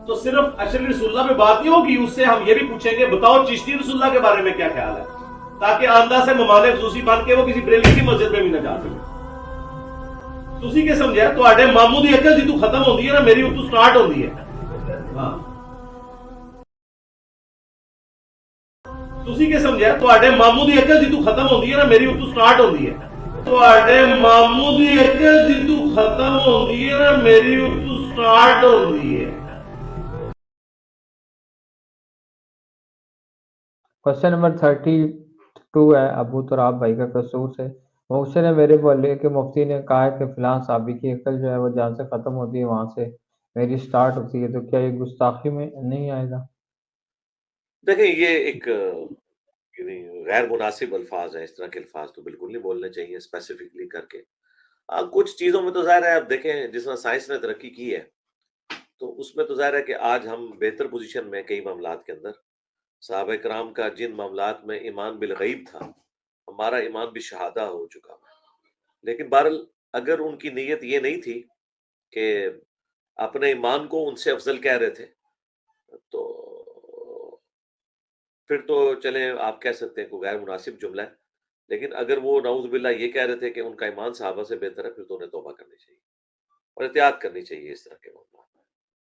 تو صرف اشرف رسول اللہ پہ بات نہیں ہوگی، اس سے ہم یہ بھی پوچھیں گے بتاؤ چشتی رسول اللہ کے بارے میں کیا خیال ہے، تاکہ آندہ سے ممانے خصوصی بن کے وہ کسی بریلوی کی مسجد میں بھی نہ جا سکے۔ تسی کہ سمجھا تواڈے ماموں دی عقل جدوں ختم ہوندی ہے نا، میری اتوں سٹارٹ ہوندی ہے۔ ہاں تسی کہ سمجھا تواڈے ماموں دی عقل جدوں ختم ہوندی ہے نا، میری اتوں سٹارٹ ہوندی ہے۔ تواڈے ماموں دی عقل جدوں ختم ہوندی ہے نا، میری اتوں سٹارٹ ہوندی ہے۔ کوشچن نمبر 32 ہے ابو تراب بھائی کا قصور سے۔ مفتی نے میرے بولے کہ مفتی نے کہا ہے کہ فلاں صحابی کی عقل جو ہے وہ جہاں سے ختم ہوتی ہے وہاں سے میری سٹارٹ ہوتی ہے، تو کیا یہ گستاخی میں نہیں آئے گا؟ دیکھیں یہ ایک غیر مناسب الفاظ ہیں، اس طرح کے الفاظ تو بالکل نہیں بولنے چاہیے اسپیسیفکلی کر کے۔ کچھ چیزوں میں تو ظاہر ہے، آپ دیکھیں جس طرح سائنس نے ترقی کی ہے تو اس میں تو ظاہر ہے کہ آج ہم بہتر پوزیشن میں کئی معاملات کے اندر۔ صحابہ کرام کا جن معاملات میں ایمان بالغیب تھا، ہمارا ایمان بھی شہادہ ہو چکا ہے۔ لیکن بہرحال اگر ان کی نیت یہ نہیں تھی کہ اپنے ایمان کو ان سے افضل کہہ رہے تھے، تو پھر تو چلیں آپ کہہ سکتے ہیں کوئی غیر مناسب جملہ ہے۔ لیکن اگر وہ نعوذ باللہ یہ کہہ رہے تھے کہ ان کا ایمان صحابہ سے بہتر ہے، پھر تو انہیں توبہ کرنی چاہیے اور احتیاط کرنی چاہیے اس طرح کے معاملات۔